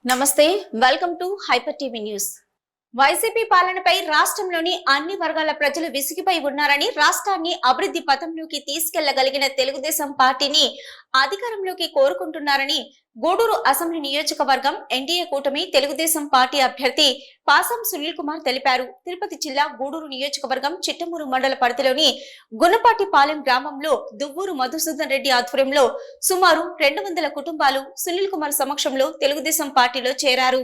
నమస్తే, welcome to hyper TV news. YCP పాలనపై రాష్ట్రంలోని అన్ని వర్గాల ప్రజలు విసిగిపోయి ఉన్నారని, రాష్ట్రాన్ని అభివృద్ధి పథంలోకి తీసుకెళ్లగలిగిన తెలుగుదేశం పార్టీని అధికారంలోకి కోరుకుంటున్నారని గూడూరు అసెంబ్లీ నియోజకవర్గం ఎన్డీఏ కూటమి తెలుగుదేశం పార్టీ అభ్యర్థి పాసం సునీల్ కుమార్ తెలిపారు. తిరుపతి జిల్లా గూడూరు నియోజకవర్గం చిట్టమూరు మండల పరిధిలోని గున్నపాటిపాలెం గ్రామంలో దువ్వూరు మధుసూదన్ రెడ్డి ఆధ్వర్యంలో సుమారు 200 కుటుంబాలు సునీల్ కుమార్ సమక్షంలో తెలుగుదేశం పార్టీలో చేరారు.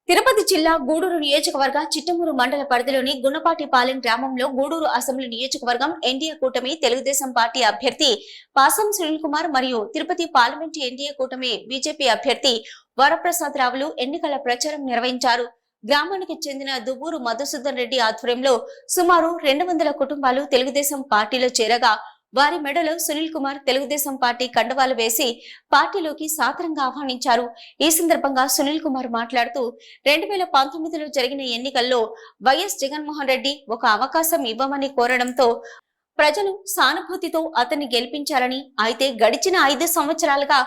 తిరుపతి జిల్లా గూడూరు నియోజకవర్గ చిట్టమూరు మండల పరిధిలోని గున్నపాటిపాలెం గ్రామంలో గూడూరు అసెంబ్లీ నియోజకవర్గం ఎన్డీఏ కూటమి తెలుగుదేశం పార్టీ అభ్యర్థి పాసం సునీల్ కుమార్ మరియు తిరుపతి పార్లమెంటు ఎన్డీఏ కూటమి బీజేపీ అభ్యర్థి వరప్రసాద్ రావులు ఎన్నికల ప్రచారం నిర్వహించారు. గ్రామానికి చెందిన దువ్వూరు మధుసూదన్ రెడ్డి ఆధ్వర్యంలో సుమారు 200 కుటుంబాలు తెలుగుదేశం పార్టీలో చేరగా వారి మెడలో సునీల్ కుమార్ తెలుగుదేశం పార్టీ కండువాలు వేసి పార్టీలోకి సాదరంగా ఆహ్వానించారు. ఈ సందర్భంగా సునీల్ కుమార్ మాట్లాడుతూ 2019లో జరిగిన ఎన్నికల్లో వైఎస్ జగన్మోహన్ రెడ్డి ఒక అవకాశం ఇవ్వమని కోరడంతో ప్రజలు సానుభూతితో అతన్ని గెలిపించారని, అయితే గడిచిన 5 సంవత్సరాలుగా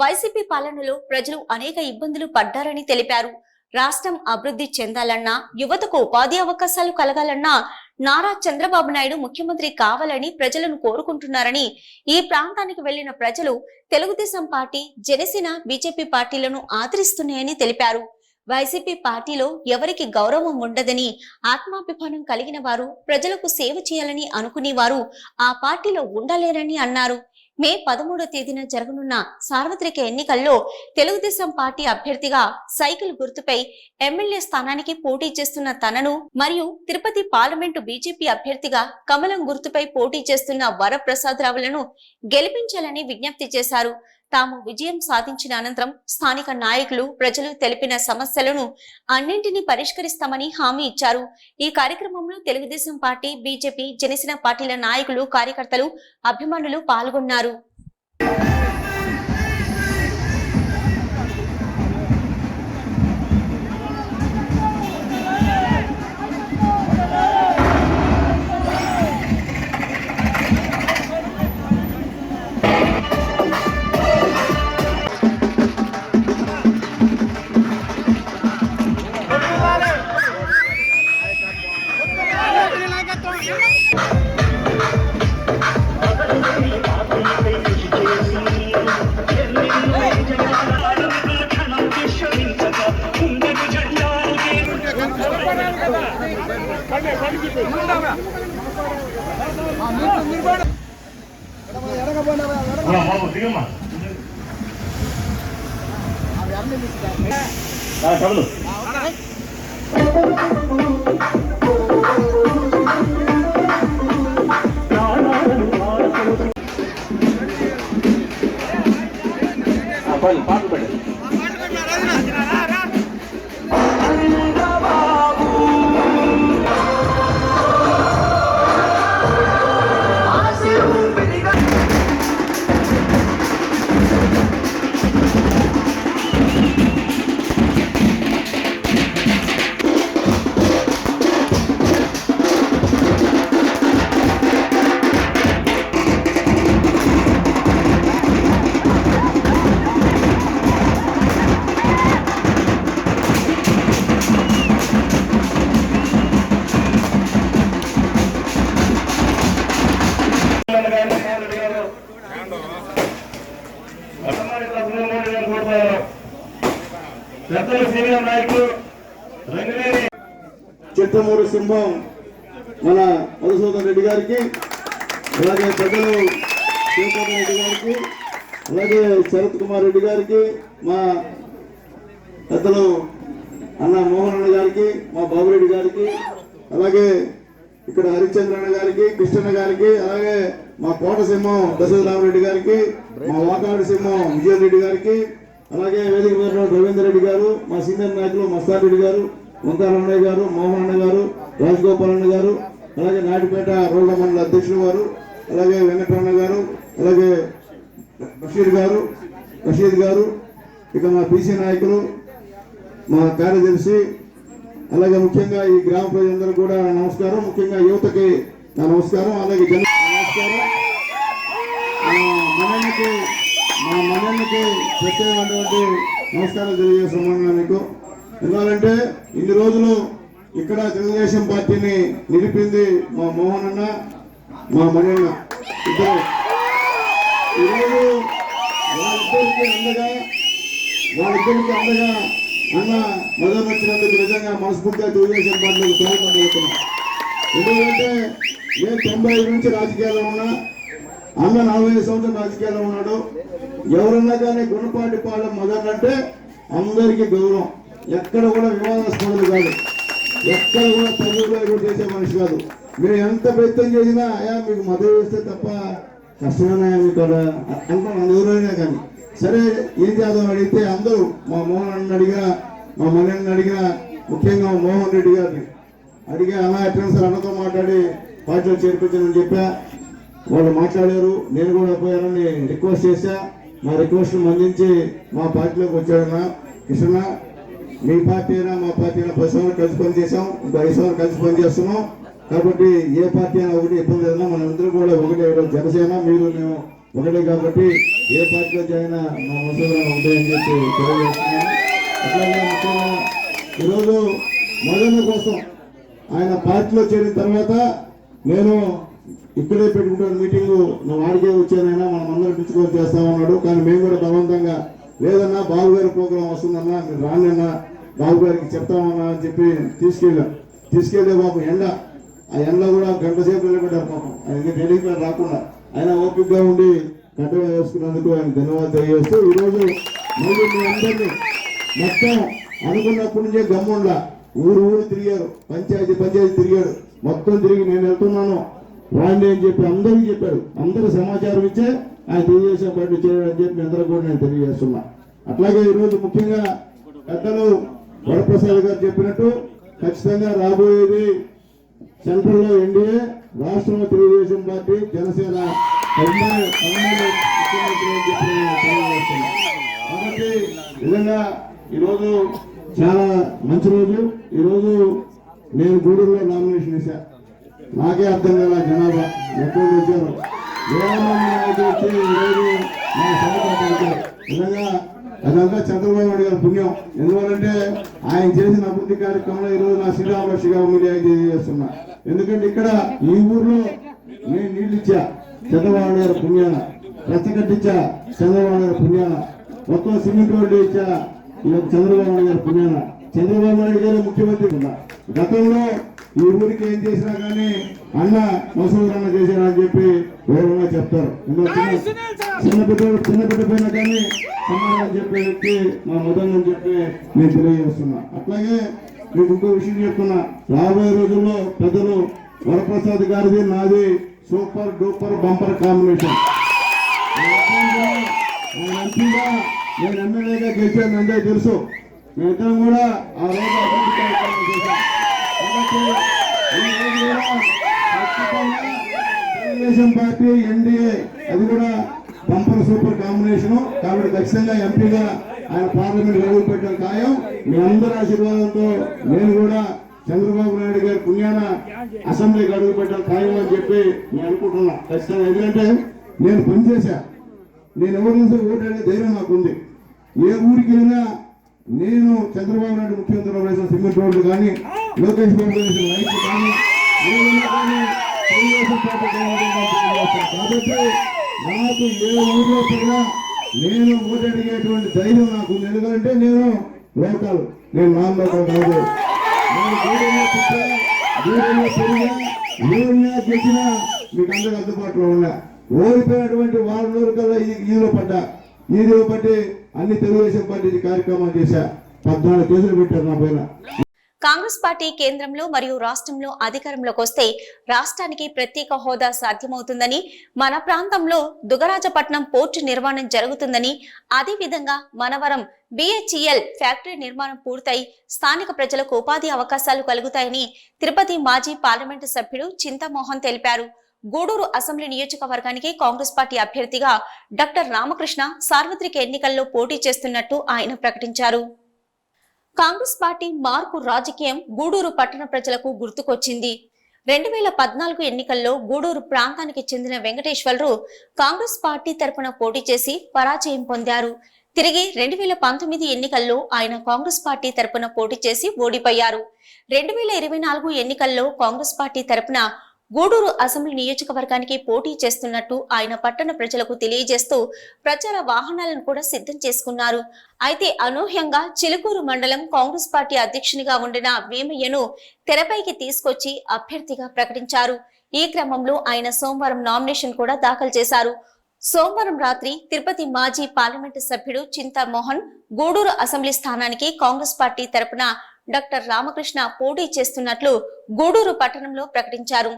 వైసీపీ పాలనలో ప్రజలు అనేక ఇబ్బందులు పడ్డారని తెలిపారు. రాష్ట్రం అభివృద్ధి చెందాలన్నా, యువతకు ఉపాధి అవకాశాలు కలగాలన్నా నారా చంద్రబాబు నాయుడు ముఖ్యమంత్రి కావాలని ప్రజలను కోరుకుంటున్నారని, ఈ ప్రాంతానికి వెళ్లిన ప్రజలు తెలుగుదేశం పార్టీ, జనసేన, బీజేపీ పార్టీలను ఆదరిస్తున్నాయని తెలిపారు. వైసీపీ పార్టీలో ఎవరికి గౌరవం ఉండదని, ఆత్మాభిమానం కలిగిన వారు ప్రజలకు సేవ చేయాలని అనుకునేవారు ఆ పార్టీలో ఉండలేరని అన్నారు. మే 13వ తేదీన జరగనున్న సార్వత్రిక ఎన్నికల్లో తెలుగుదేశం పార్టీ అభ్యర్థిగా సైకిల్ గుర్తుపై ఎమ్మెల్యే స్థానానికి పోటీ చేస్తున్న తనను మరియు తిరుపతి పార్లమెంటు బీజేపీ అభ్యర్థిగా కమలం గుర్తుపై పోటీ చేస్తున్న వరప్రసాద్ రావులను గెలిపించాలని విజ్ఞప్తి చేశారు. తాము విజయం సాధించిన అనంతరం స్థానిక నాయకులు, ప్రజలు తెలిపిన సమస్యలను అన్నింటినీ పరిష్కరిస్తామని హామీ ఇచ్చారు. ఈ కార్యక్రమంలో తెలుగుదేశం పార్టీ, బీజేపీ, జనసేన పార్టీల నాయకులు, కార్యకర్తలు, అభిమానులు పాల్గొన్నారు. పాటలు పెట్టండి. చిట్టమూరు సింహం మన మధుసూదన్ రెడ్డి గారికి, అలాగే పెద్దలు శివశంకర్ రెడ్డి గారికి, అలాగే శరత్ కుమార్ రెడ్డి గారికి, మా పెద్దలు అన్న మోహన్ అన్న గారికి, మా బాబురెడ్డి గారికి, అలాగే ఇక్కడ హరిశ్చంద్రన్న గారికి, కృష్ణన్న గారికి, అలాగే మా కోట సింహం దశరథరామరెడ్డి గారికి, మా వాకాడు సింహం విజయ్ రెడ్డి గారికి, అలాగే వేదిక మీద రవీంద్ర రెడ్డి గారు, మా సీనియర్ నాయకులు మస్తాన్ రెడ్డి గారు, వంతారన్నయ్య గారు, మోహన్ అన్న గారు, రాజగోపాల్ అన్న గారు, అలాగే నాటిపేట రోడ్ల మండల అధ్యక్షులు గారు, అలాగే వెంకటరమణ గారు, అలాగే రషీద్ గారు, ఇక మా బీసీ నాయకులు, మా కార్యదర్శి, అలాగే ముఖ్యంగా ఈ గ్రామ ప్రజలందరూ కూడా నమస్కారం. ముఖ్యంగా యువతకి నా నమస్కారం, అలాగే జన నమస్కారం. మా మనకి ప్రత్యేకమైనటువంటి నమస్కారం తెలియజేస్తున్నాను మీకు. ఎందుకంటే ఇన్ని రోజులు ఇక్కడ తెలుగుదేశం పార్టీని నిలిపింది మా మోహన్ అన్న, మా మణన్న ఇద్దరు. ఈరోజు వాళ్ళిద్దరికి అందగా అన్న మొదలు వచ్చినందుకు నిజంగా మనస్ఫూర్తిగా తెలుగుదేశం పార్టీకి స్వాగతం పలుకుతున్నాం. ఎందుకంటే నేను 95 నుంచి రాజకీయాల్లో ఉన్నా, అన్న 45 సంవత్సరం రాజకీయాల్లో ఉన్నాడు. ఎవరన్నా కానీ గుణపాటి పాలెం మొదలంటే అందరికీ గౌరవం, ఎక్కడ కూడా వివాదాస్పదలు కాదు, ఎక్కడ కూడా తగులు చేసే మనిషి కాదు. మీరు ఎంత ప్రయత్నం చేసినా అయా మీకు మద్దతు వేస్తే తప్ప కష్టమైన మీకు అంత ఎవరైనా కానీ సరే ఏం చేద్దాం అడిగితే అందరూ మా మోహన్ అన్న అడిగినా, మా మణిని అడిగినా, ముఖ్యంగా మోహన్ రెడ్డి గారిని అడిగి అన్న ఎట్లా సార్ అన్నతో మాట్లాడి పార్టీలో చేర్పించానని చెప్పా. వాళ్ళు మాట్లాడారు, నేను కూడా పోయానని రిక్వెస్ట్ చేశా. మా రిక్వెస్ట్ మన్నించి మా పార్టీలోకి వచ్చాడన్నా. కృష్ణ మీ పార్టీ అయినా మా పార్టీ అయినా 10 సంవత్సరాలు కలిసి పనిచేసాం, ఇంకో 5 సంవత్సరాలు కలిసి పనిచేస్తున్నాం. కాబట్టి ఏ పార్టీ అయినా ఒకటి ఇబ్బంది లేదన్నా, మనందరూ కూడా ఒకటే. జనసేన మీరు మేము ఒకటే కాబట్టి ఏ పార్టీలో అయినా మా ముసలి ఒకటే అని చెప్పి తెలియజేస్తున్నాను. అట్లాగే ముఖ్యంగా ఈరోజు మదన కోసం ఆయన పార్టీలో చేరిన తర్వాత నేను ఇక్కడే పెట్టుకుంటాను మీటింగు, నువ్వు ఆడికే వచ్చానైనా మనం అందరం పిలుచుకొని చేస్తామన్నాడు. కానీ మేము కూడా బలవంతంగా లేదన్నా బాబు గారి ప్రోగ్రాం వస్తుందన్నా మీరు రానన్నా బాబు గారికి చెప్తామన్నా అని చెప్పి తీసుకెళ్ళే పాపం ఎండ, ఆ ఎండలో కూడా గంట సేపు నిలబెట్టారు పాపం. ఆయన ఢిల్లీకి రాకుండా ఆయన ఓపికగా ఉండి కట్టగా వేసుకున్నందుకు ఆయన ధన్యవాదాలు తెలియజేస్తూ ఈరోజు మళ్ళీ మీ అందరినీ మొత్తం అనుకున్నప్పటి నుంచే గమ్ముండా ఊరు తిరిగారు, పంచాయతీ తిరిగాడు, మొత్తం తిరిగి నేను వెళ్తున్నాను రాండి అని చెప్పి అందరికీ చెప్పాడు. అందరూ సమాచారం ఇచ్చే ఆయన తెలుగుదేశం పార్టీ చేయడం అని చెప్పి అందరూ కూడా నేను తెలియజేస్తున్నా. అట్లాగే ఈరోజు ముఖ్యంగా పెద్దలు వరప్రసాద్ గారు చెప్పినట్టు ఖచ్చితంగా రాబోయేది సెంట్రల్లో ఎన్డీఏ, రాష్ట్రంలో తెలుగుదేశం పార్టీ, జనసేన ముఖ్యమంత్రి అని చెప్పి తెలియజేస్తున్నా. కాబట్టి నిజంగా ఈరోజు చాలా మంచి రోజు. ఈరోజు నేను గూడూరులో నామినేషన్ వేశా. నాకే అర్థం కదా జనాభా ఎక్కడ వచ్చారు, వచ్చి ఈరోజు నా సభ నిజంగా అదంతా చంద్రబాబు నాయుడు గారి పుణ్యం. ఎందువల్లంటే ఆయన చేసిన అభివృద్ధి కార్యక్రమంలో ఈరోజు నా శ్రీరామలక్ష్మిగా మీడియా తెలియజేస్తున్నా. ఎందుకంటే ఇక్కడ ఈ ఊర్లో నేను నీళ్ళు ఇచ్చా చంద్రబాబు గారి పుణ్యాన, రచ్చగట్టిచ్చా చంద్రబాబు గారి పుణ్యాన, మొత్తం సిమెంట్ రోడ్డు ఇచ్చా చంద్రబాబు నాయుడు గారి పుణ్యాన. చంద్రబాబు నాయుడు గారు ముఖ్యమంత్రి ఉన్నా. గతంలో ఈ ఊరికి ఏం చేసినా కానీ అన్న మసూదన్న చేశారని చెప్పి గౌరవంగా చెప్తారు. చిన్న బిడ్డ పైన కానీ సమాధానం చెప్పే వ్యక్తి మా మొదలు అని చెప్పి నేను తెలియజేస్తున్నా. అట్లాగే మీకు ఇంకో విషయం చెప్తున్నా, రాబోయే రోజుల్లో పెద్దలు వరప్రసాద్ గారిది నాది సూపర్ డూపర్ బంపర్ కాంబినేషన్. ఎంపీగా నేను ఎమ్మెల్యేగా గెలిచాను అంటే తెలుసు. మేమిద్దరం కూడా ఆ రోజు అభివృద్ధి కార్యక్రమం చేశాం. కాబట్టి తెలుగుదేశం పార్టీ ఎన్డీఏ అది కూడా బంపర్ సూపర్ కాంబినేషన్. కాబట్టి ఖచ్చితంగా ఎంపీగా ఆయన పార్లమెంట్ అడుగు పెట్టడం ఖాయం. మీ అందరి ఆశీర్వాదంతో నేను కూడా చంద్రబాబు నాయుడు గారి పుణ్యాన అసెంబ్లీకి అడుగు పెట్టడం ఖాయం అని చెప్పి నేను అనుకుంటున్నా ఖచ్చితంగా. ఎందుకంటే నేను పనిచేశా, నేను ఎవరి నుంచి ఓటు అనే ధైర్యం నాకు ఉంది. ఏ ఊరికి వెళ్ళినా నేను చంద్రబాబు నాయుడు ముఖ్యమంత్రి వేసిన సిమెంట్ రోడ్లు కానీ, లోకేష్ బాబు వేసిన లైట్లు కానీ, తెలుగుదేశం పార్టీ కాబట్టి నాకు ఏ ఊరిలో కూడా నేను ఓటు అడిగేటువంటి ధైర్యం నాకు ఉంది. ఎందుకంటే నేను లోకల్, నేను నాన్ లోకల్ కాదు. నేను గూడెంలో పుట్టా, గూడెంలో పెరిగా, ఊరినా గెలిచినా మీకు అందరికి అందుబాటులో ఉన్నా. ఓడిపోయినటువంటి 6 రోజుల కల్లా ఈలో పడ్డా. ఈలో పట్టి అన్ని తెలుగుదేశం పార్టీ కార్యక్రమాలు చేశా. 14 కేసులు పెట్టారు నా పైన. కాంగ్రెస్ పార్టీ కేంద్రంలో మరియు రాష్ట్రంలో అధికారంలోకి వస్తే రాష్ట్రానికి ప్రత్యేక హోదా సాధ్యమవుతుందని, మన ప్రాంతంలో దుగరాజపట్నం పోర్టు నిర్మాణం జరుగుతుందని, అదే విధంగా మనవరం BHEL ఫ్యాక్టరీ నిర్మాణం పూర్తయి స్థానిక ప్రజలకు ఉపాధి అవకాశాలు కలుగుతాయని తిరుపతి మాజీ పార్లమెంటు సభ్యుడు చింతమోహన్ తెలిపారు. గూడూరు అసెంబ్లీ నియోజకవర్గానికి కాంగ్రెస్ పార్టీ అభ్యర్థిగా డాక్టర్ రామకృష్ణ సార్వత్రిక ఎన్నికల్లో పోటీ చేస్తున్నట్టు ఆయన ప్రకటించారు. కాంగ్రెస్ పార్టీ మార్పు రాజకీయం గూడూరు పట్టణ ప్రజలకు గుర్తుకొచ్చింది. 2014 ఎన్నికల్లో గూడూరు ప్రాంతానికి చెందిన వెంకటేశ్వరరావు కాంగ్రెస్ పార్టీ తరపున పోటీ చేసి పరాజయం పొందారు. తిరిగి 2019 ఎన్నికల్లో ఆయన కాంగ్రెస్ పార్టీ తరపున పోటీ చేసి ఓడిపోయారు. 2024 ఎన్నికల్లో కాంగ్రెస్ పార్టీ తరపున గూడూరు అసెంబ్లీ నియోజకవర్గానికి పోటీ చేస్తున్నట్టు ఆయన పట్టణ ప్రజలకు తెలియజేస్తూ ప్రచార వాహనాలను కూడా సిద్ధం చేసుకున్నారు. అయితే అనూహ్యంగా చిలుకూరు మండలం కాంగ్రెస్ పార్టీ అధ్యక్షునిగా ఉండిన వేమయ్యను తెరపైకి తీసుకొచ్చి అభ్యర్థిగా ప్రకటించారు. ఈ క్రమంలో ఆయన సోమవారం నామినేషన్ కూడా దాఖలు చేశారు. సోమవారం రాత్రి తిరుపతి మాజీ పార్లమెంటు సభ్యుడు చింతామోహన్ గూడూరు అసెంబ్లీ స్థానానికి కాంగ్రెస్ పార్టీ తరపున డాక్టర్ రామకృష్ణ పోటీ చేస్తున్నట్లు గూడూరు పట్టణంలో ప్రకటించారు.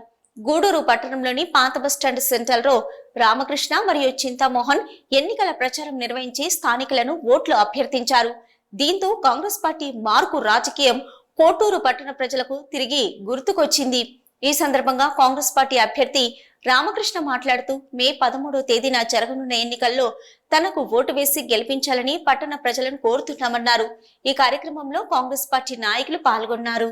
గూడూరు పట్టణంలోని పాత బస్టాండ్ సెంటర్ లో రామకృష్ణ మరియు చింతామోహన్ ఎన్నికల ప్రచారం నిర్వహించి స్థానికులను ఓట్లు అభ్యర్థించారు. దీంతో కాంగ్రెస్ పార్టీ మార్కు రాజకీయం కోటూరు పట్టణ ప్రజలకు తిరిగి గుర్తుకొచ్చింది. ఈ సందర్భంగా కాంగ్రెస్ పార్టీ అభ్యర్థి రామకృష్ణ మాట్లాడుతూ మే 13వ తేదీన జరగనున్న ఎన్నికల్లో తనకు ఓటు వేసి గెలిపించాలని పట్టణ ప్రజలను కోరుతున్నామన్నారు. ఈ కార్యక్రమంలో కాంగ్రెస్ పార్టీ నాయకులు పాల్గొన్నారు.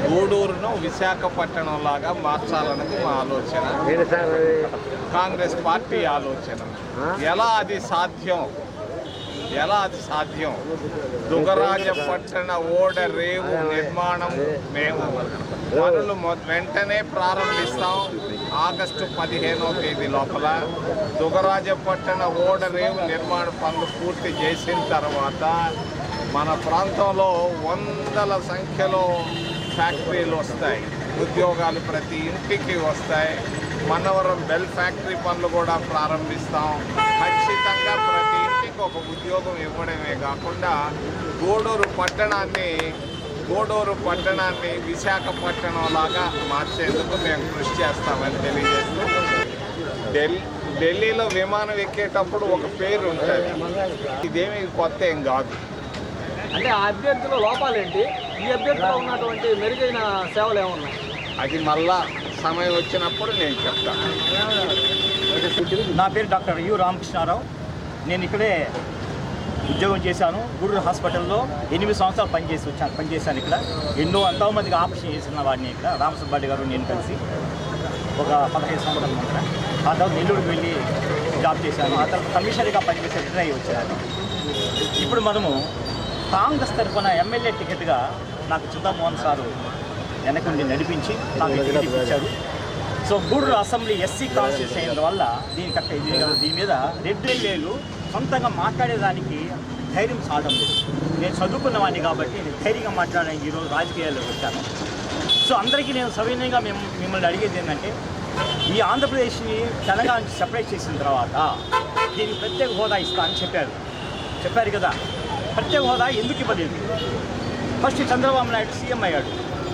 గూడూరును విశాఖపట్నం లాగా మార్చాలన్నది మా ఆలోచన, కాంగ్రెస్ పార్టీ ఆలోచన. ఎలా అది సాధ్యం? దుగరాజపట్టణ ఓడరేవు నిర్మాణం మేము పనులు వెంటనే ప్రారంభిస్తాం. ఆగస్టు 15వ తేదీ లోపల దుగరాజపట్టణ ఓడరేవు నిర్మాణ పనులు పూర్తి చేసిన తర్వాత మన ప్రాంతంలో వందల సంఖ్యలో ఫ్యాక్టరీలు వస్తాయి, ఉద్యోగాలు ప్రతి ఇంటికి వస్తాయి. మనవరం బెల్ ఫ్యాక్టరీ పనులు కూడా ప్రారంభిస్తాం. ఖచ్చితంగా ప్రతి ఇంటికి ఒక ఉద్యోగం ఇవ్వడమే కాకుండా గూడూరు పట్టణాన్ని విశాఖపట్నం లాగా మార్చేందుకు మేము కృషి చేస్తామని తెలియజేస్తూ, ఢిల్లీలో విమానం ఎక్కేటప్పుడు ఒక పేరు ఉంటుంది, ఇదేమి కొత్త ఏం కాదు. అంటే ఆ అభ్యర్థిలో లోపాలేంటి, ఈ అభ్యర్థిలో ఉన్నటువంటి మెరుగైన సేవలు ఏమున్నాయి? అది మళ్ళా సమయం వచ్చినప్పుడు నేను చెప్తాను. నా పేరు డాక్టర్ యు రామకృష్ణారావు. నేను ఇక్కడే ఉద్యోగం చేశాను. గూడూరు హాస్పిటల్లో 8 సంవత్సరాలు పనిచేశాను. ఇక్కడ ఎంతోమందికి ఆపరేషన్ చేసిన వాడిని ఇక్కడ రామసుబ్బారెడ్డి గారు నేను కలిసి ఒక 15 సంవత్సరాల ముందర. ఆ తర్వాత నెల్లూరుకి వెళ్ళి జాబ్ చేశాను. ఆ తర్వాత కమిషనర్గా పనిచేసి రిటైర్ అయ్యి వచ్చాను. ఇప్పుడు మనము కాంగ్రెస్ తరఫున ఎమ్మెల్యే టికెట్గా నాకు చింతామోహన్ సారు వెనకుండి నడిపించి నాకు టికెట్ ఇచ్చారు. So Gudur assembly SC constitution అయిన వల్ల దీని మీద రెడ్ ఎమ్మెల్యేలు సొంతంగా మాట్లాడేదానికి ధైర్యం సాధం లేదు. నేను చదువుకున్నవాడిని కాబట్టి నేను ధైర్యంగా మాట్లాడడానికి ఈరోజు రాజకీయాల్లోకి వచ్చాను. సో అందరికీ నేను సవినయంగా మిమ్మల్ని అడిగేది ఏంటంటే, ఈ ఆంధ్రప్రదేశ్ని తెలంగాణ నుంచి సెపరేట్ చేసిన తర్వాత దీనికి ప్రత్యేక హోదా ఇస్తా అని చెప్పారు కదా. ప్రత్యేక హోదా ఎందుకు ఇవ్వలేదు? ఫస్ట్ చంద్రబాబు నాయుడు సీఎం అయ్యాడు.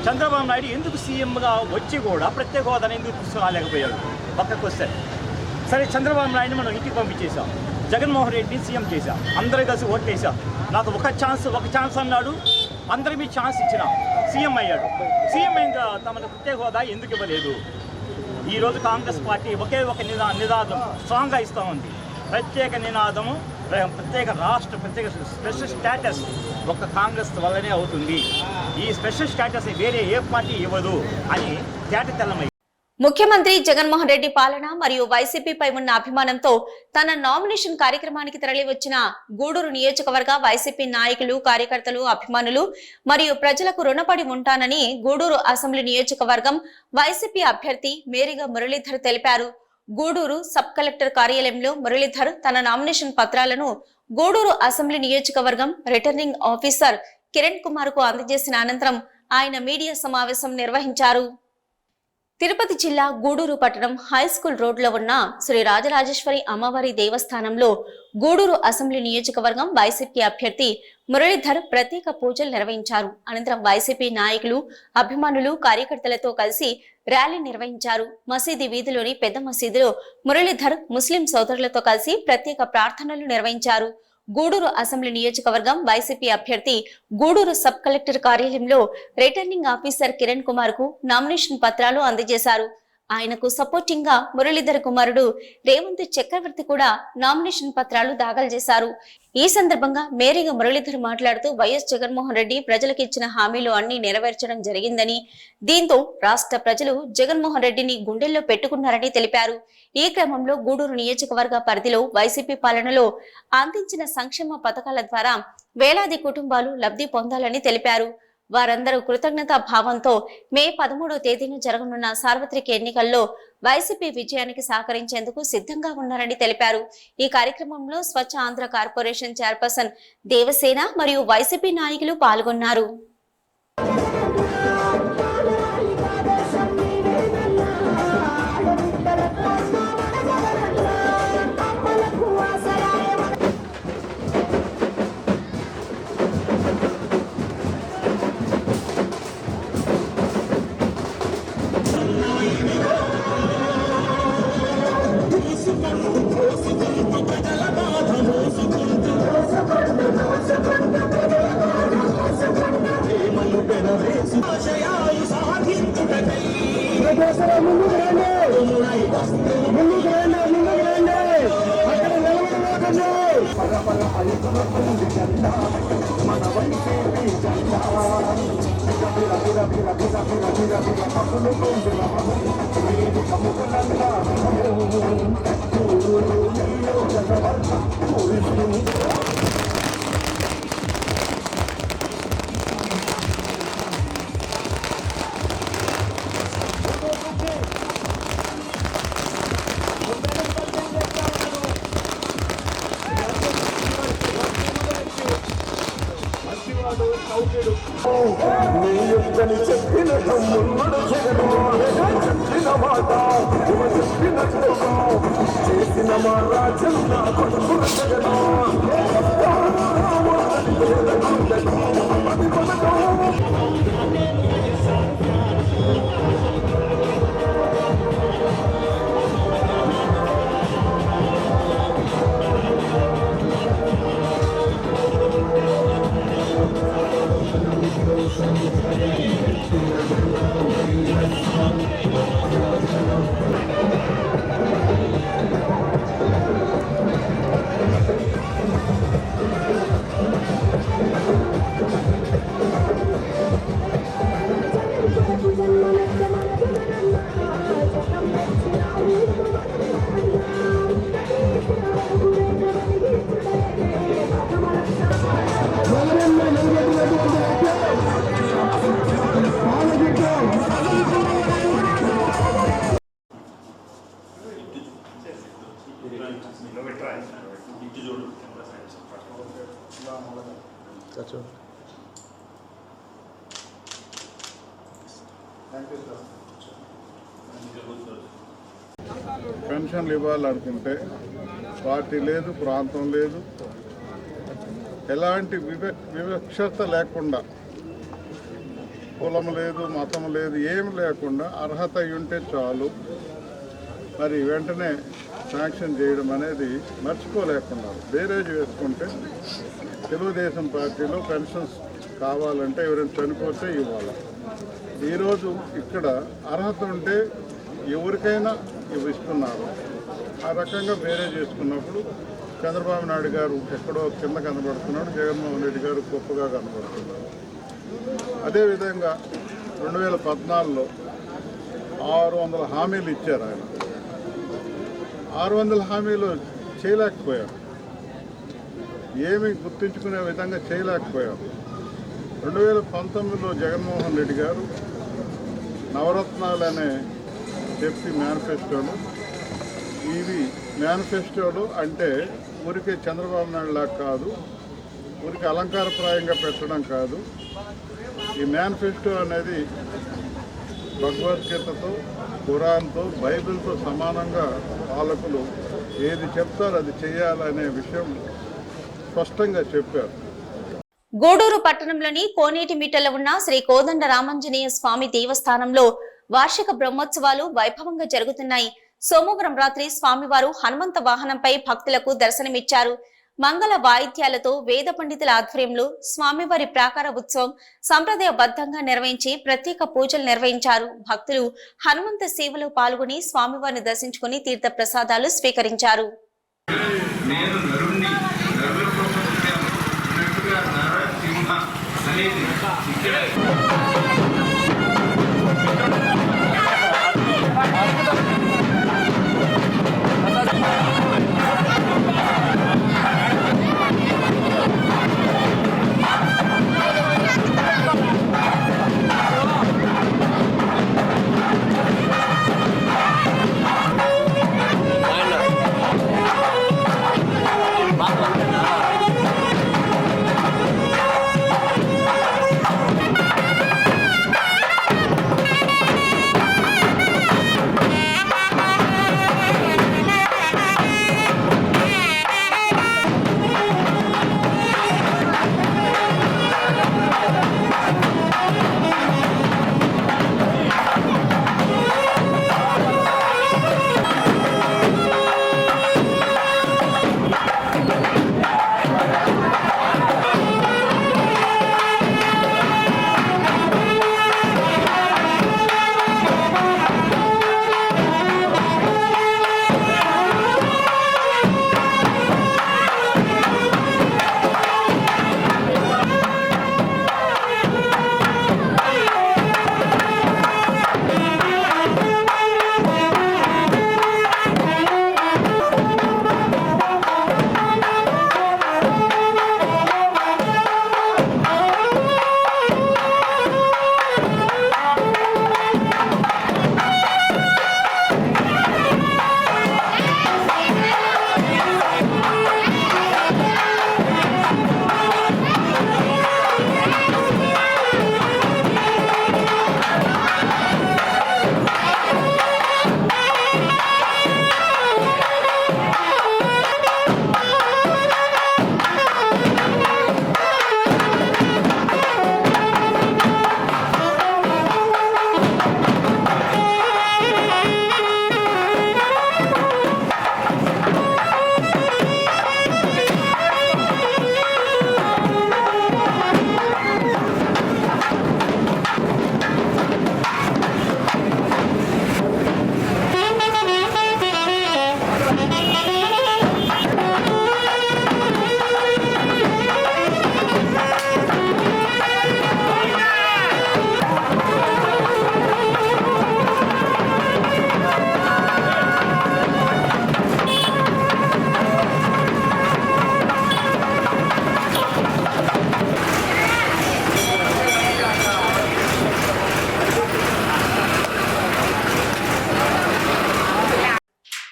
చంద్రబాబు నాయుడు ఎందుకు సీఎంగా వచ్చి కూడా ప్రత్యేక హోదాని ఎందుకు తీసుకురాలేకపోయాడు? పక్కకు వస్తాడు. సరే, చంద్రబాబు నాయుడిని మనం ఇంటికి పంపించేశాం. జగన్మోహన్ రెడ్డిని సీఎం చేశాం. అందరూ కలిసి ఓట్లేసాం. నాకు ఒక ఛాన్స్ అన్నాడు. అందరికీ ఛాన్స్ ఇచ్చినాం. సీఎం అయ్యాడు. సీఎం అయిన తర్వాత మనకు ప్రత్యేక హోదా ఎందుకు ఇవ్వలేదు? ఈరోజు కాంగ్రెస్ పార్టీ ఒకే ఒక నినాదం స్ట్రాంగ్గా ఇస్తూ ఉంది. ప్రత్యేక నినాదము, ప్రత్యేక రాష్ట్ర, ప్రత్యేక స్పెషల్ స్టేటస్ ఒక కాంగ్రెస్ వల్లనే అవుతుంది. ఈ స్పెషల్ స్టేటస్ వేరే ఏ పార్టీ ఇవ్వదు అని తేటతెల్లమై ముఖ్యమంత్రి జగన్మోహన్ రెడ్డి పాలన మరియు వైసీపీపై ఉన్న అభిమానంతో తన నామినేషన్ కార్యక్రమానికి తరలివచ్చిన గూడూరు నియోజకవర్గ వైసీపీ నాయకులు, కార్యకర్తలు, అభిమానులు మరియు ప్రజలకు రుణపడి ఉంటానని గూడూరు అసెంబ్లీ నియోజకవర్గం వైసీపీ అభ్యర్థి మేరిగా మురళీధర్ తెలిపారు. గూడూరు సబ్ కలెక్టర్ కార్యాలయంలో మురళీధర్ తన నామినేషన్ పత్రాలను గూడూరు అసెంబ్లీ నియోజకవర్గం రిటర్నింగ్ ఆఫీసర్ కిరణ్ కుమార్ కు అందజేసిన అనంతరం ఆయన మీడియా సమావేశం నిర్వహించారు. తిరుపతి జిల్లా గూడూరు పట్టణం హై స్కూల్ రోడ్లో ఉన్న శ్రీ రాజరాజేశ్వరి అమ్మవారి దేవస్థానంలో గూడూరు అసెంబ్లీ నియోజకవర్గం వైసీపీ అభ్యర్థి మురళీధర్ ప్రత్యేక పూజలు నిర్వహించారు. అనంతరం వైసీపీ నాయకులు, అభిమానులు, కార్యకర్తలతో కలిసి ర్యాలీ నిర్వహించారు. మసీదు వీధిలోని పెద్ద మసీదులో మురళీధర్ ముస్లిం సోదరులతో కలిసి ప్రత్యేక ప్రార్థనలు నిర్వహించారు. గూడూరు అసెంబ్లీ నియోజకవర్గం వైసీపీ అభ్యర్థి గూడూరు సబ్ కలెక్టర్ కార్యాలయంలో రిటర్నింగ్ ఆఫీసర్ కిరణ్ కుమార్ కు నామినేషన్ పత్రాలు అందజేశారు. ఆయనకు సపోర్టింగ్ గా మురళీధర్ కుమారుడు రేవంత్ చక్రవర్తి కూడా నామినేషన్ పత్రాలు దాఖలు చేశారు. ఈ సందర్భంగా మేరీగా మురళీధర్ మాట్లాడుతూ వైఎస్ జగన్మోహన్ రెడ్డి ప్రజలకు ఇచ్చిన హామీలు అన్ని నెరవేర్చడం జరిగిందని, దీంతో రాష్ట్ర ప్రజలు జగన్మోహన్ రెడ్డిని గుండెల్లో పెట్టుకున్నారని తెలిపారు. ఈ క్రమంలో గూడూరు నియోజకవర్గ పరిధిలో వైసీపీ పాలనలో అందించిన సంక్షేమ పథకాల ద్వారా వేలాది కుటుంబాలు లబ్ధి పొందాలని తెలిపారు. వారందరూ కృతజ్ఞతా భావంతో మే 13వ తేదీన జరగనున్న సార్వత్రిక ఎన్నికల్లో వైసీపీ విజయానికి సహకరించేందుకు సిద్ధంగా ఉన్నారని తెలిపారు. ఈ కార్యక్రమంలో స్వచ్ఛ ఆంధ్ర కార్పొరేషన్ చైర్పర్సన్ దేవసేన మరియు వైసీపీ నాయకులు పాల్గొన్నారు. పెన్షన్లు ఇవ్వాలనుకుంటే పార్టీ లేదు, ప్రాంతం లేదు, ఎలాంటి వివక్షత లేకుండా, కులం లేదు, మతం లేదు, ఏం లేకుండా అర్హత అయి ఉంటే చాలు మరి వెంటనే శాంక్షన్ చేయడం అనేది మర్చిపోలేకున్నారు. బేరేజ్ వేసుకుంటే తెలుగుదేశం పార్టీలో పెన్షన్స్ కావాలంటే ఎవరైనా చనిపోతే ఇవ్వాలి. ఈరోజు ఇక్కడ అర్హత ఉంటే ఎవరికైనా ఇస్తున్నారు. ఆ రకంగా వేరే చేసుకున్నప్పుడు చంద్రబాబు నాయుడు గారు ఎక్కడో కింద కనబడుతున్నాడు, జగన్మోహన్ రెడ్డి గారు గొప్పగా కనబడుతున్నారు. అదేవిధంగా 2014లో 600 హామీలు ఇచ్చారు ఆయన. 600 హామీలు చేయలేకపోయారు, ఏమి గుర్తించుకునే విధంగా చేయలేకపోయారు. 2019లో జగన్మోహన్ రెడ్డి గారు నవరత్నాలు అనే చెప్పి మేనిఫెస్టోలు, ఇవి మేనిఫెస్టోలు అంటే ఊరికే చంద్రబాబు నాయుడు లాగా కాదు, ఊరికి అలంకారప్రాయంగా పెట్టడం కాదు. ఈ మేనిఫెస్టో అనేది భగవద్గీతతో ఖురాన్తో బైబిల్తో సమానంగా పాలకులు ఏది చెప్తారో అది చేయాలనే విషయం స్పష్టంగా చెప్పారు. గూడూరు పట్టణంలోని కోనేటిమిట్టలో ఉన్న శ్రీ కోదండ రామాంజనేయ స్వామి దేవస్థానంలో వార్షిక బ్రహ్మోత్సవాలు వైభవంగా జరుగుతున్నాయి. సోమవారం రాత్రి స్వామివారు హనుమంత వాహనంపై భక్తులకు దర్శనమిచ్చారు. మంగళ వాయిద్యాలతో వేద పండితుల ఆధ్వర్యంలో స్వామివారి ప్రాకార ఉత్సవం సంప్రదాయబద్ధంగా నిర్వహించి ప్రత్యేక పూజలు నిర్వహించారు. భక్తులు హనుమంత సేవలో పాల్గొని స్వామివారిని దర్శించుకుని తీర్థ ప్రసాదాలు స్వీకరించారు.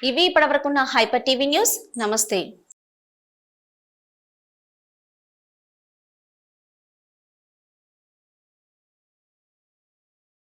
ఇవి ఇప్పటివరకున్న హైపర్ టీవీ న్యూస్. నమస్తే.